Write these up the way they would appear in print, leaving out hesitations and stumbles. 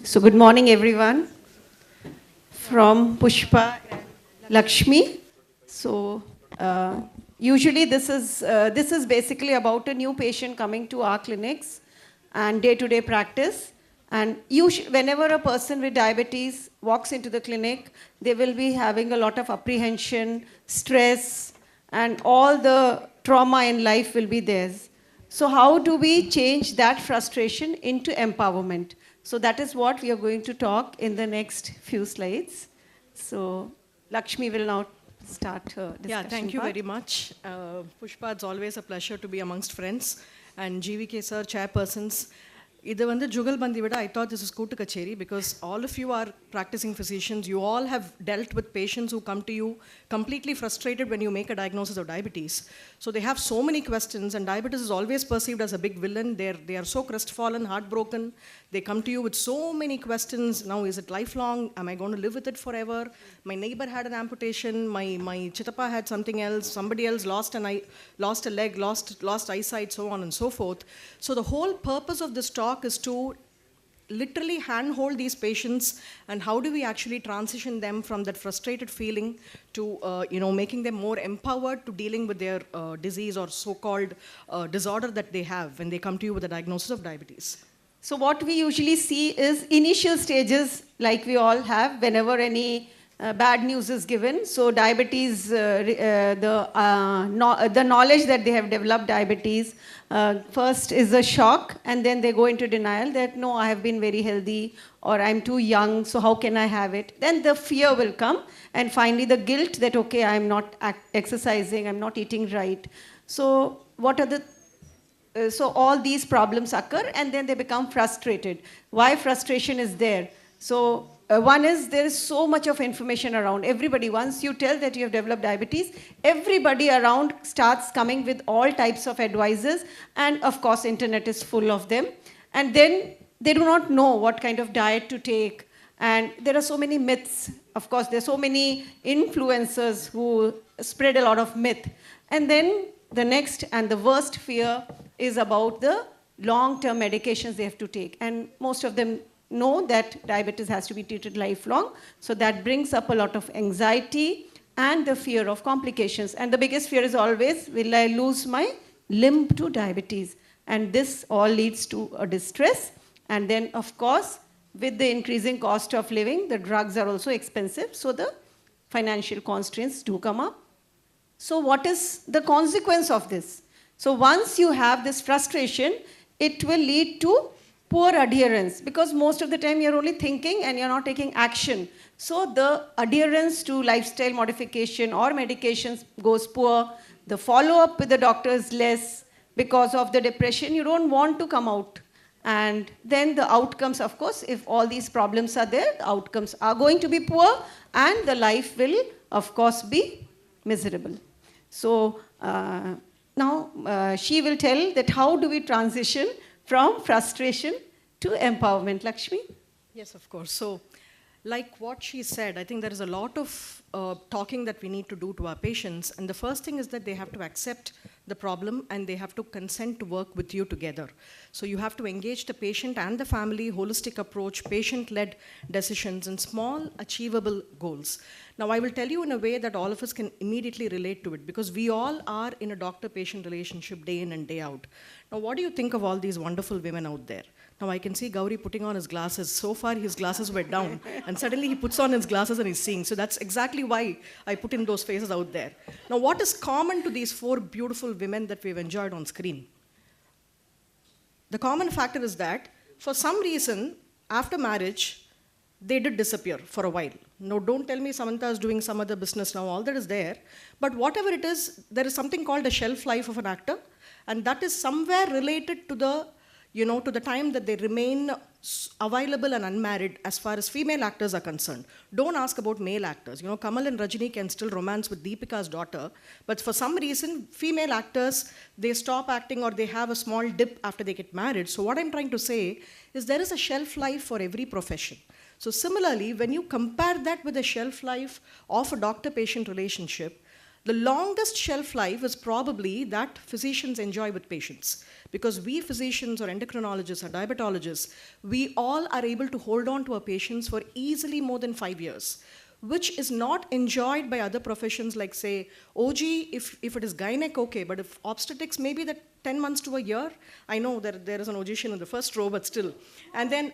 So good morning, everyone, from Pushpa and Lakshmi. So usually this is basically about a new patient coming to our clinics and day-to-day practice. And whenever a person with diabetes walks into the clinic, they will be having a lot of apprehension, stress, and all the trauma in life will be theirs. So how do we change that frustration into empowerment? So that is what we are going to talk in the next few slides. So Lakshmi will now start her discussion. Yeah, thank you very much. Pushpa, it's always a pleasure to be amongst friends. And GVK sir, chairpersons. This is Jugalbandi Vida. I thought this was Kootu Kacheri because all of you are practicing physicians. You all have dealt with patients who come to you completely frustrated when you make a diagnosis of diabetes. So they have so many questions, and diabetes is always perceived as a big villain. They are so crestfallen, heartbroken. They come to you with so many questions. Now, is it lifelong? Am I going to live with it forever? My neighbor had an amputation. My chitapa had something else. Somebody else lost an eye, lost a leg, lost eyesight, so on and so forth. So the whole purpose of this talk is to literally handhold these patients, and how do we actually transition them from that frustrated feeling to making them more empowered to dealing with their disease or so-called disorder that they have when they come to you with a diagnosis of diabetes. So what we usually see is initial stages like we all have whenever any bad news is given. So diabetes, the knowledge that they have developed diabetes, first is a shock, and then they go into denial that, no, I have been very healthy, or I'm too young, so how can I have it? Then the fear will come, and finally the guilt that, okay, I'm not exercising, I'm not eating right. So what are the so all these problems occur, and then they become frustrated. Why frustration is there? So one is there is so much of information around. Everybody, once you tell that you have developed diabetes, everybody around starts coming with all types of advices, and of course internet is full of them. And then they do not know what kind of diet to take, and there are so many myths. Of course, there are so many influencers who spread a lot of myth. And then the next and the worst fear is about the long-term medications they have to take. And most of them know that diabetes has to be treated lifelong. So that brings up a lot of anxiety and the fear of complications. And the biggest fear is always, will I lose my limb to diabetes? And this all leads to a distress. And then, of course, with the increasing cost of living, the drugs are also expensive. So the financial constraints do come up. So what is the consequence of this? So once you have this frustration, it will lead to poor adherence, because most of the time you're only thinking and you're not taking action. So the adherence to lifestyle modification or medications goes poor. The follow-up with the doctor is less. Because of the depression, you don't want to come out. And then the outcomes, of course, if all these problems are there, the outcomes are going to be poor, and the life will, of course, be miserable. So now she will tell that how do we transition from frustration to empowerment. Lakshmi? Yes, of course. So like what she said, I think there is a lot of talking that we need to do to our patients. And the first thing is that they have to accept the problem, and they have to consent to work with you together. So you have to engage the patient and the family, holistic approach, patient-led decisions, and small achievable goals. Now, I will tell you in a way that all of us can immediately relate to it, because we all are in a doctor-patient relationship day in and day out. Now, what do you think of all these wonderful women out there? Now, I can see Gauri putting on his glasses. So far, his glasses were down, and suddenly he puts on his glasses and he's seeing. So that's exactly why I put in those faces out there. Now, what is common to these four beautiful women that we've enjoyed on screen? The common factor is that, for some reason, after marriage, they did disappear for a while. No, don't tell me Samantha is doing some other business now. All that is there. But whatever it is, there is something called a shelf life of an actor, and that is somewhere related to the to the time that they remain available and unmarried as far as female actors are concerned. Don't ask about male actors. Kamal and Rajini can still romance with Deepika's daughter, but for some reason, female actors, they stop acting or they have a small dip after they get married. So what I'm trying to say is there is a shelf life for every profession. So similarly, when you compare that with the shelf life of a doctor-patient relationship, The longest shelf life is probably that physicians enjoy with patients. Because we physicians or endocrinologists or diabetologists, we all are able to hold on to our patients for easily more than 5 years, which is not enjoyed by other professions like, say, OG, if it is gynec, okay, but if obstetrics, maybe that 10 months to a year. I know that there is an OGian in the first row, but still. And then,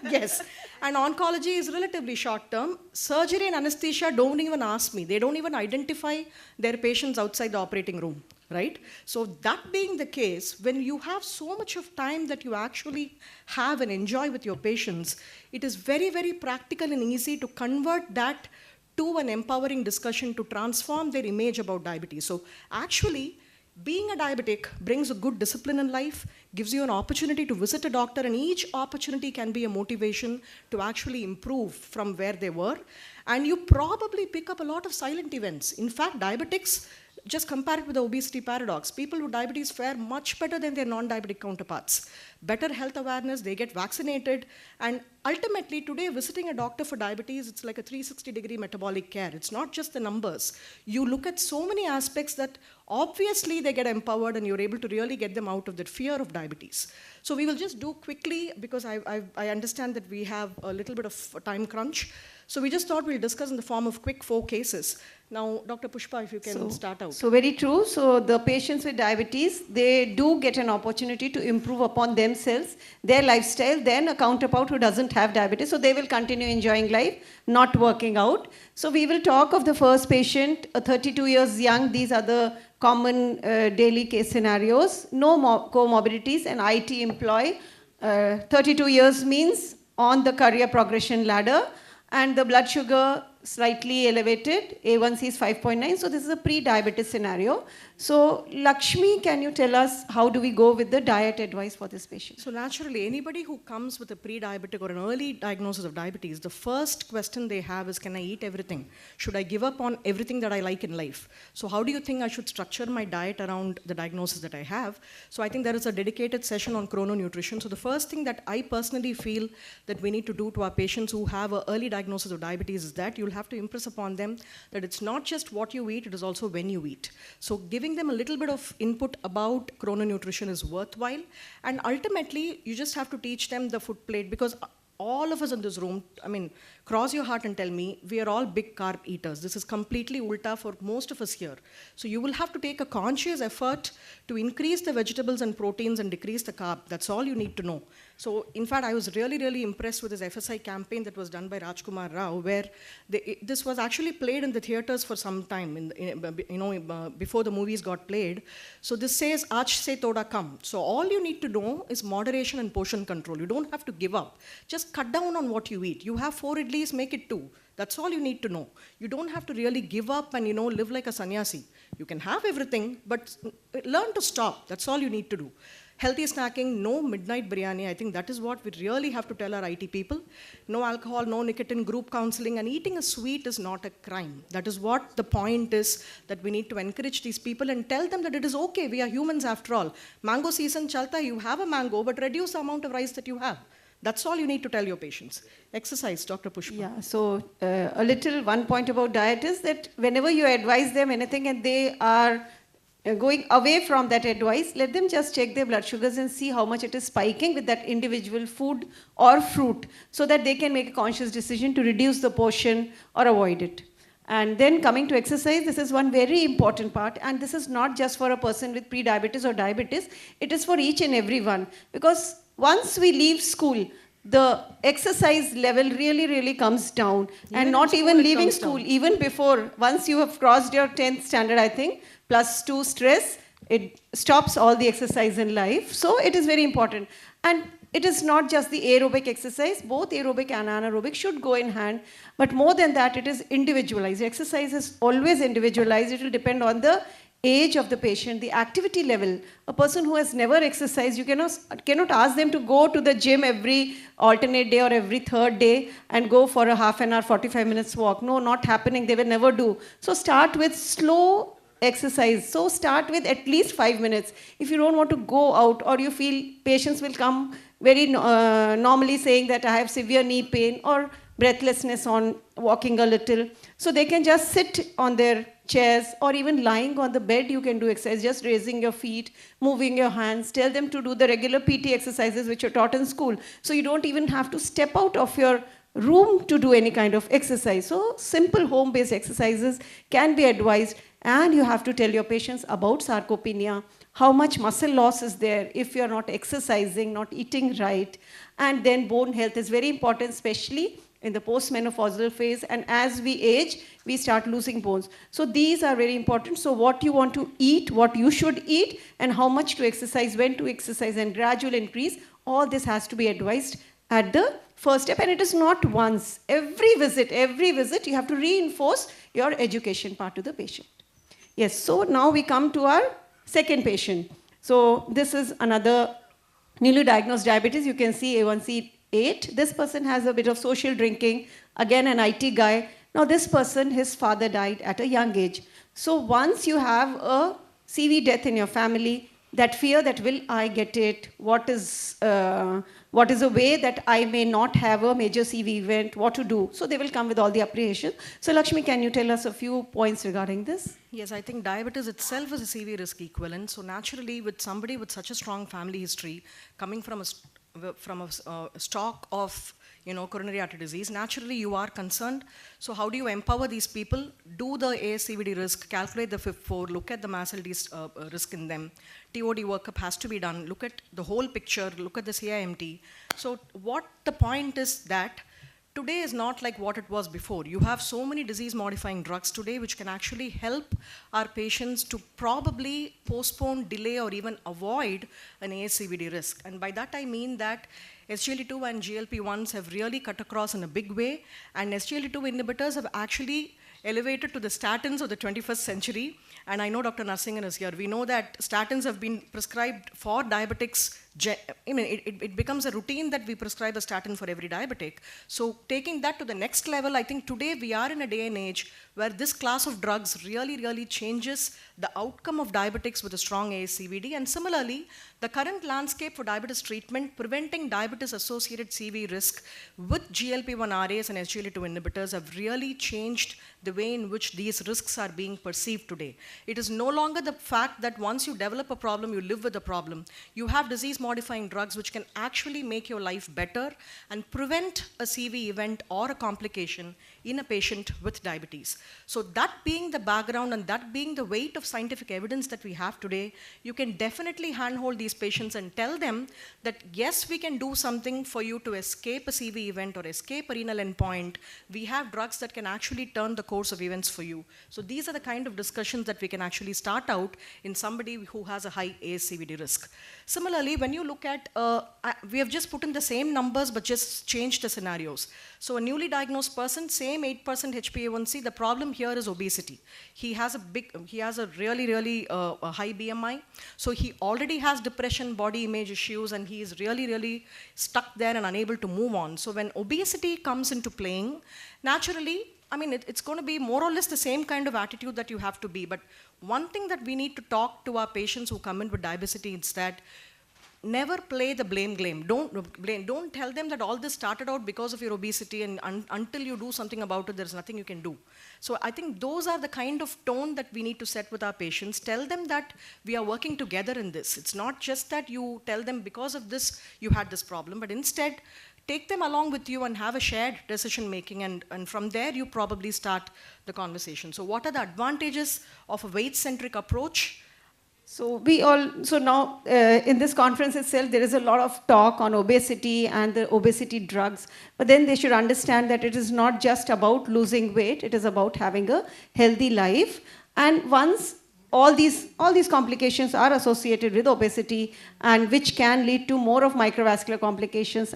yes. And oncology is relatively short term. Surgery and anesthesia don't even ask me. They don't even identify their patients outside the operating room, right? So that being the case, when you have so much of time that you actually have and enjoy with your patients, it is very, very practical and easy to convert that to an empowering discussion to transform their image about diabetes. So actually, being a diabetic brings a good discipline in life, gives you an opportunity to visit a doctor, and each opportunity can be a motivation to actually improve from where they were. And you probably pick up a lot of silent events. In fact, diabetics, just compare it with the obesity paradox. People with diabetes fare much better than their non-diabetic counterparts. Better health awareness, they get vaccinated, and ultimately today visiting a doctor for diabetes, it's like a 360-degree metabolic care. It's not just the numbers. You look at so many aspects that obviously they get empowered and you're able to really get them out of that fear of diabetes. So we will just do quickly because I understand that we have a little bit of a time crunch. So we just thought we'll discuss in the form of quick 4 cases. Now, Dr. Pushpa, if you can start out. So very true. So the patients with diabetes, they do get an opportunity to improve upon themselves, their lifestyle, than a counterpart who doesn't have diabetes. So they will continue enjoying life, not working out. So we will talk of the first patient, 32 years young. These are the common daily case scenarios. No comorbidities, an IT employee. 32 years means on the career progression ladder. And the blood sugar slightly elevated, A1C is 5.9, so this is a pre-diabetes scenario. So Lakshmi, can you tell us how do we go with the diet advice for this patient? So naturally, anybody who comes with a pre-diabetic or an early diagnosis of diabetes, the first question they have is, can I eat everything? Should I give up on everything that I like in life? So how do you think I should structure my diet around the diagnosis that I have? So I think there is a dedicated session on chrononutrition. So the first thing that I personally feel that we need to do to our patients who have an early diagnosis of diabetes is that you'll have to impress upon them that it's not just what you eat, it is also when you eat. So giving them a little bit of input about chrononutrition is worthwhile. And ultimately, you just have to teach them the food plate, because all of us in this room, I mean, cross your heart and tell me, we are all big carb eaters. This is completely ulta for most of us here. So you will have to take a conscious effort to increase the vegetables and proteins and decrease the carb. That's all you need to know. So in fact, I was really, really impressed with this FSI campaign that was done by Rajkumar Rao, where this was actually played in the theaters for some time, before the movies got played. So this says, Aaj se toda kam. So all you need to know is moderation and portion control. You don't have to give up. Just cut down on what you eat. You have 4 idlis, make it 2. That's all you need to know. You don't have to really give up and, live like a sannyasi. You can have everything, but learn to stop. That's all you need to do. Healthy snacking, no midnight biryani. I think that is what we really have to tell our IT people. No alcohol, no nicotine, group counseling, and eating a sweet is not a crime. That is what the point is, that we need to encourage these people and tell them that it is okay. We are humans after all. Mango season chalta, you have a mango, but reduce the amount of rice that you have. That's all you need to tell your patients. Exercise, Dr. Pushpa. Yeah, so one point about diet is that whenever you advise them anything and they are going away from that advice, let them just check their blood sugars and see how much it is spiking with that individual food or fruit, so that they can make a conscious decision to reduce the portion or avoid it. And then coming to exercise, this is one very important part, and this is not just for a person with pre-diabetes or diabetes, it is for each and every one. Because once we leave school, the exercise level really comes down. And not even leaving school, even before, once you have crossed your 10th standard, I think, +2 stress, it stops all the exercise in life. So it is very important. And it is not just the aerobic exercise, both aerobic and anaerobic should go in hand. But more than that, it is individualized. Exercise is always individualized. It will depend on the age of the patient, the activity level. A person who has never exercised, you cannot ask them to go to the gym every alternate day or every third day and go for a half an hour, 45 minutes walk. No, not happening. They will never do. So start with slow exercise. So start with at least 5 minutes. If you don't want to go out, or you feel patients will come very normally saying that I have severe knee pain, or breathlessness on walking a little. So they can just sit on their chairs, or even lying on the bed you can do exercise, just raising your feet, moving your hands. Tell them to do the regular PT exercises which are taught in school. So you don't even have to step out of your room to do any kind of exercise. So simple home-based exercises can be advised, and you have to tell your patients about sarcopenia, how much muscle loss is there if you're not exercising, not eating right. And then bone health is very important, especially in the postmenopausal phase, and as we age, we start losing bones. So these are very important. So what you want to eat, what you should eat, and how much to exercise, when to exercise, and gradual increase, all this has to be advised at the first step. And it is not once. Every visit, you have to reinforce your education part to the patient. Yes, so now we come to our second patient. So this is another newly diagnosed diabetes. You can see A1C 8. This person has a bit of social drinking, again an IT guy. Now this person, his father died at a young age. So once you have a CV death in your family, that fear that will I get it, what is a way that I may not have a major CV event, what to do. So they will come with all the apprehension. So Lakshmi, can you tell us a few points regarding this? Yes, I think diabetes itself is a CV risk equivalent. So naturally, with somebody with such a strong family history, coming from a stock of coronary artery disease, naturally you are concerned. So how do you empower these people? Do the ASCVD risk, calculate the FIB4, look at the mast cell risk in them. TOD workup has to be done. Look at the whole picture, look at the CIMT. So what the point is that today is not like what it was before. You have so many disease-modifying drugs today which can actually help our patients to probably postpone, delay, or even avoid an ASCVD risk. And by that I mean that SGLT2 and GLP-1s have really cut across in a big way, and SGLT2 inhibitors have actually elevated to the statins of the 21st century. And I know Dr. Narsingan is here. We know that statins have been prescribed for diabetics. It becomes a routine that we prescribe a statin for every diabetic. So taking that to the next level, I think today we are in a day and age where this class of drugs really changes the outcome of diabetics with a strong ASCVD. And similarly, the current landscape for diabetes treatment, preventing diabetes-associated CV risk with GLP-1 RAs and SGLT2 inhibitors have really changed the way in which these risks are being perceived today. It is no longer the fact that once you develop a problem, you live with the problem. You have disease-modifying drugs which can actually make your life better and prevent a CV event or a complication in a patient with diabetes. So that being the background and that being the weight of scientific evidence that we have today, you can definitely handhold these patients and tell them that yes, we can do something for you to escape a CV event or escape a renal endpoint. We have drugs that can actually turn the course of events for you. So these are the kind of discussions that we can actually start out in somebody who has a high ASCVD risk. Similarly, when you look at, we have just put in the same numbers but just changed the scenarios. So a newly diagnosed person, same 8% HbA1c, the problem here is obesity. He has a really high BMI. So he already has depression, body image issues, and he is really stuck there and unable to move on. So when obesity comes into playing, naturally, it's going to be more or less the same kind of attitude that you have to be. But one thing that we need to talk to our patients who come in with diabetes is that never play the blame game. Don't tell them that all this started out because of your obesity, and until you do something about it, there's nothing you can do. So I think those are the kind of tone that we need to set with our patients. Tell them that we are working together in this. It's not just that you tell them because of this, you had this problem, but instead, take them along with you and have a shared decision making, and from there you probably start the conversation. So what are the advantages of a weight-centric approach? So now in this conference itself, there is a lot of talk on obesity and the obesity drugs, but then they should understand that it is not just about losing weight, it is about having a healthy life. And once all these complications are associated with obesity, and which can lead to more of microvascular complications,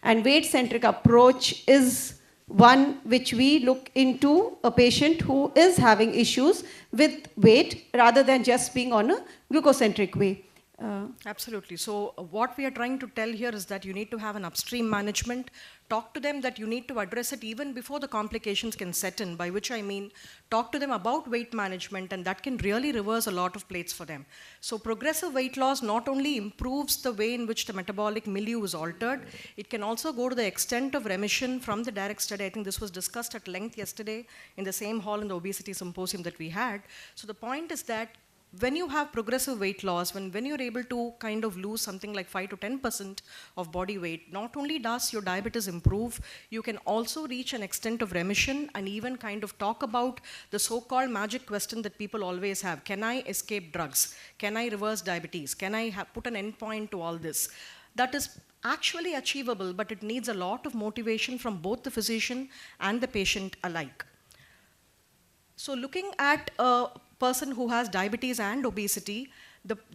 and weight-centric approach is one which we look into a patient who is having issues with weight rather than just being on a glucocentric way. Absolutely. So, what we are trying to tell here is that you need to have an upstream management. Talk to them that you need to address it even before the complications can set in, by which I mean talk to them about weight management, and that can really reverse a lot of plates for them. So, progressive weight loss not only improves the way in which the metabolic milieu is altered, it can also go to the extent of remission from the direct study. I think this was discussed at length yesterday in the same hall in the obesity symposium that we had. So, the point is that when you have progressive weight loss, when you're able to kind of lose something like 5 to 10% of body weight, not only does your diabetes improve, you can also reach an extent of remission and even kind of talk about the so-called magic question that people always have. Can I escape drugs? Can I reverse diabetes? Can I put an end point to all this? That is actually achievable, but it needs a lot of motivation from both the physician and the patient alike. So looking at a person who has diabetes and obesity,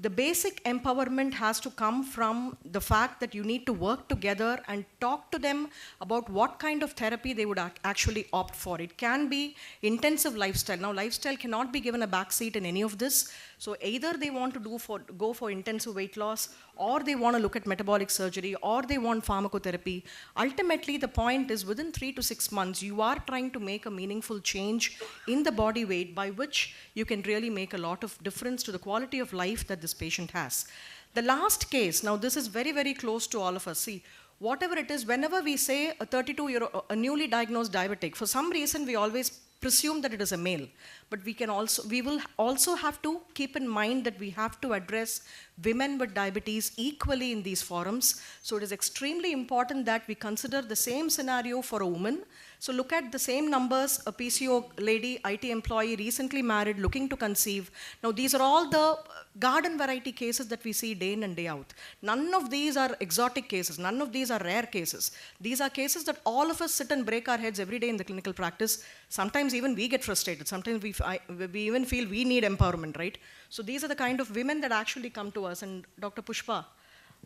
the basic empowerment has to come from the fact that you need to work together and talk to them about what kind of therapy they would actually opt for. It can be intensive lifestyle. Now, lifestyle cannot be given a backseat in any of this. So either they want to go for intensive weight loss, or they want to look at metabolic surgery, or they want pharmacotherapy. Ultimately, the point is within 3 to 6 months, you are trying to make a meaningful change in the body weight by which you can really make a lot of difference to the quality of life that this patient has. The last case, now this is very, very close to all of us. See, whatever it is, whenever we say a 32-year-old, a newly diagnosed diabetic, for some reason we always presume that it is a male, but we will also have to keep in mind that we have to address women with diabetes equally in these forums. So it is extremely important that we consider the same scenario for a woman. So look at the same numbers, a PCO lady, IT employee, recently married, looking to conceive. Now these are all the garden variety cases that we see day in and day out. None of these are exotic cases. None of these are rare cases. These are cases that all of us sit and break our heads every day in the clinical practice. Sometimes even we get frustrated. Sometimes we even feel we need empowerment, right? So these are the kind of women that actually come to us. And Dr. Pushpa.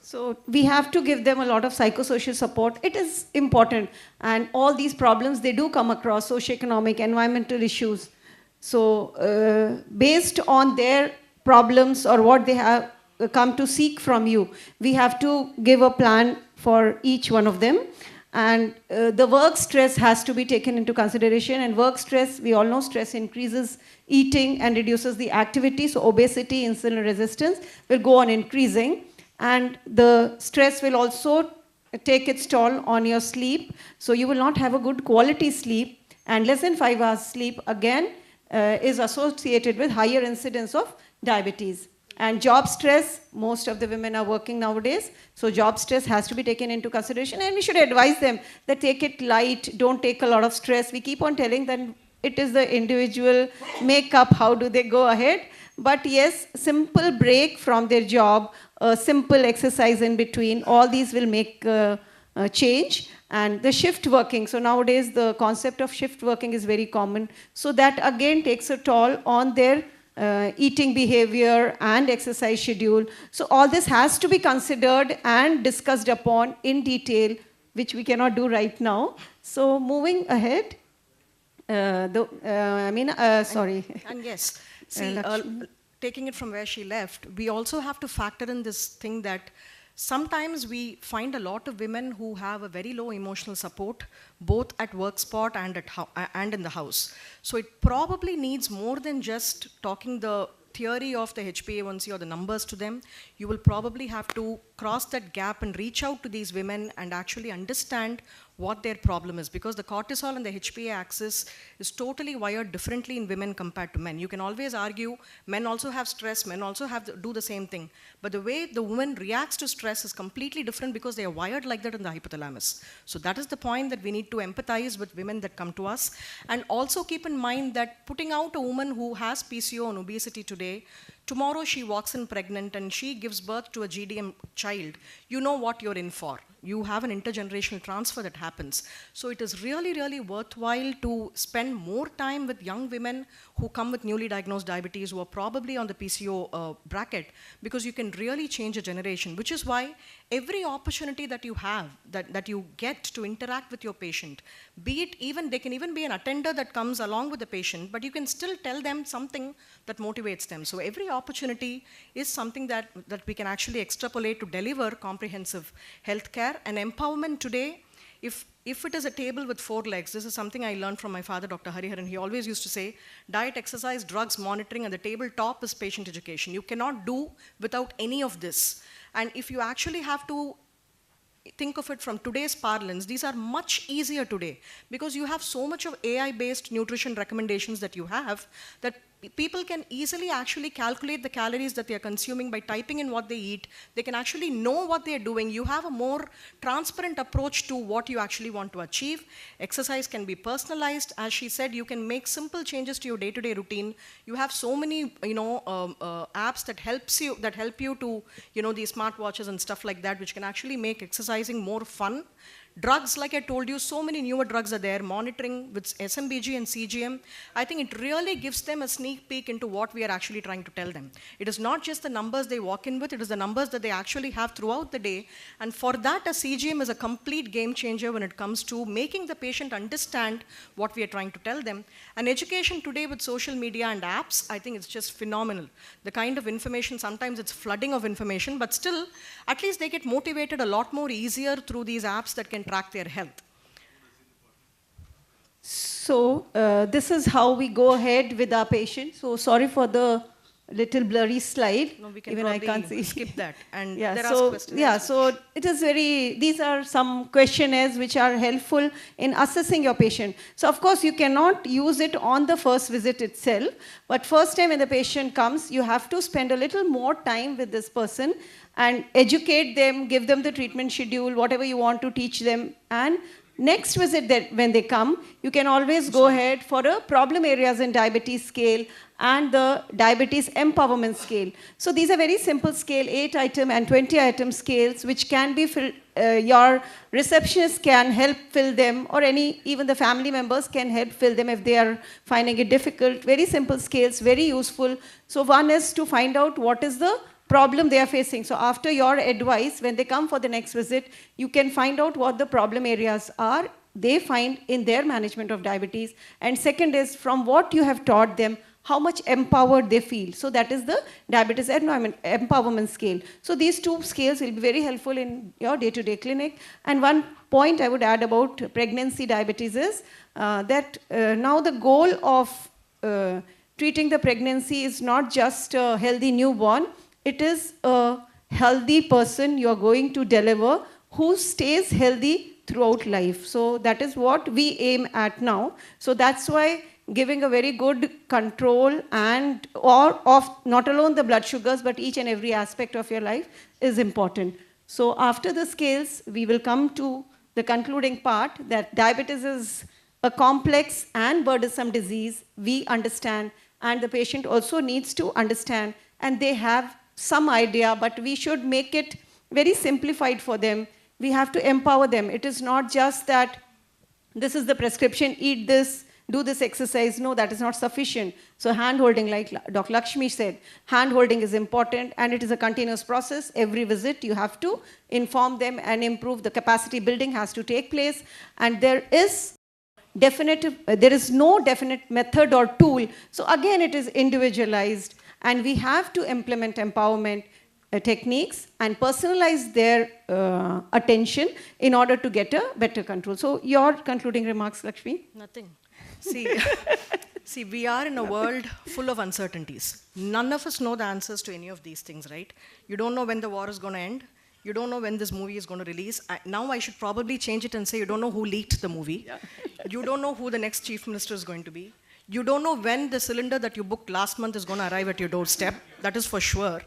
So we have to give them a lot of psychosocial support. It is important. And all these problems, they do come across socioeconomic, environmental issues. So based on their problems or what they have come to seek from you, we have to give a plan for each one of them. And the work stress has to be taken into consideration. And work stress, we all know stress increases eating and reduces the activity. So obesity, insulin resistance will go on increasing. And the stress will also take its toll on your sleep. So you will not have a good quality sleep. And less than 5 hours sleep, again, is associated with higher incidence of diabetes. And job stress, most of the women are working nowadays, so job stress has to be taken into consideration, and we should advise them that take it light, don't take a lot of stress. We keep on telling them it is the individual makeup, how do they go ahead. But yes, simple break from their job, simple exercise in between, all these will make a change. And the shift working, so nowadays the concept of shift working is very common. So that again takes a toll on their eating behavior and exercise schedule. So all this has to be considered and discussed upon in detail, which we cannot do right now. So moving ahead, sorry. And yes, see, taking it from where she left, we also have to factor in this thing that sometimes we find a lot of women who have a very low emotional support, both at work spot and in the house. So it probably needs more than just talking the theory of the HbA1c or the numbers to them. You will probably have to cross that gap and reach out to these women and actually understand what their problem is, because the cortisol and the HPA axis is totally wired differently in women compared to men. You can always argue men also have stress, men also do the same thing, but the way the woman reacts to stress is completely different because they are wired like that in the hypothalamus. So that is the point that we need to empathize with women that come to us, and also keep in mind that putting out a woman who has PCO and obesity today, tomorrow she walks in pregnant and she gives birth to a GDM child, you know what you're in for. You have an intergenerational transfer that happens. So it is really, really worthwhile to spend more time with young women who come with newly diagnosed diabetes, who are probably on the PCO bracket, because you can really change a generation, which is why every opportunity that you have, that you get to interact with your patient, be it even, they can even be an attender that comes along with the patient, but you can still tell them something that motivates them. So every opportunity is something that we can actually extrapolate to deliver comprehensive healthcare and empowerment today. If it is a table with 4 legs, this is something I learned from my father, Dr. Hariharan. He always used to say, diet, exercise, drugs, monitoring, and the tabletop is patient education. You cannot do without any of this. And if you actually have to think of it from today's parlance, these are much easier today because you have so much of AI-based nutrition recommendations that you have that people can easily actually calculate the calories that they are consuming by typing in what they eat. They can actually know what they are doing. You have a more transparent approach to what you actually want to achieve. Exercise can be personalized. As she said, you can make simple changes to your day-to-day routine. You have so many, apps that help you to, these smartwatches and stuff like that, which can actually make exercising more fun. Drugs, like I told you, so many newer drugs are there, monitoring with SMBG and CGM. I think it really gives them a sneak peek into what we are actually trying to tell them. It is not just the numbers they walk in with, it is the numbers that they actually have throughout the day. And for that, a CGM is a complete game changer when it comes to making the patient understand what we are trying to tell them. And education today with social media and apps, I think it's just phenomenal. The kind of information, sometimes it's flooding of information, but still, at least they get motivated a lot more easier through these apps that can track their health. So this is how we go ahead with our patient. So sorry for the little blurry slide. No, we can even I can't see. skip that. And Yeah, there so are questions. yeah, so it is these are some questionnaires which are helpful in assessing your patient. So of course you cannot use it on the first visit itself, but first time when the patient comes, you have to spend a little more time with this person and educate them, give them the treatment schedule, whatever you want to teach them. And next visit when they come, you can always go ahead for a problem areas in diabetes scale and the diabetes empowerment scale. So these are very simple scale, 8-item and 20-item scales, which can be filled. Your receptionist can help fill them, or even the family members can help fill them if they are finding it difficult. Very simple scales, very useful. So one is to find out what is the problem they are facing. So after your advice, when they come for the next visit, you can find out what the problem areas are they find in their management of diabetes. And second is, from what you have taught them, how much empowered they feel. So that is the diabetes empowerment scale. So these two scales will be very helpful in your day-to-day clinic. And one point I would add about pregnancy diabetes is that now the goal of treating the pregnancy is not just a healthy newborn, it is a healthy person you are going to deliver who stays healthy throughout life. So that is what we aim at now. So that's why giving a very good control of not alone the blood sugars, but each and every aspect of your life is important. So after the scales, we will come to the concluding part that diabetes is a complex and burdensome disease. We understand, and the patient also needs to understand, and they have some idea, but we should make it very simplified for them. We have to empower them. It is not just that this is the prescription, eat this, do this exercise. No, that is not sufficient. So hand-holding, like Dr. Lakshmi said, hand-holding is important, and it is a continuous process. Every visit, you have to inform them and improve. The capacity building has to take place, and there is no definite method or tool. So again, it is individualized, and we have to implement empowerment techniques and personalize their attention in order to get a better control. So your concluding remarks, Lakshmi? Nothing. See, we are in a world full of uncertainties. None of us know the answers to any of these things, right? You don't know when the war is going to end. You don't know when this movie is going to release. Now I should probably change it and say you don't know who leaked the movie. Yeah. You don't know who the next chief minister is going to be. You don't know when the cylinder that you booked last month is going to arrive at your doorstep. That is for sure.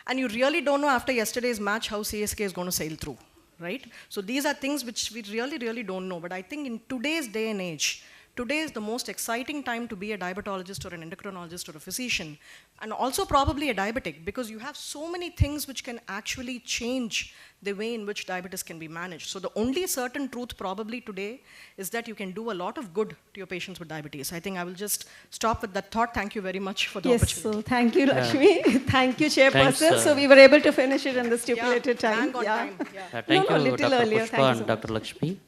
And you really don't know after yesterday's match how CSK is going to sail through, right? So these are things which we really, really don't know. But I think in today's day and age, today is the most exciting time to be a diabetologist or an endocrinologist or a physician, and also probably a diabetic, because you have so many things which can actually change the way in which diabetes can be managed. So the only certain truth probably today is that you can do a lot of good to your patients with diabetes. I think I will just stop with that thought. Thank you very much for the opportunity. Yes, so thank you, Lakshmi. Thank you, Chairperson. So we were able to finish it in the stipulated time. Bang on time. Thank you, little Dr. earlier. Pushpa Thank you and so Dr. Lakshmi.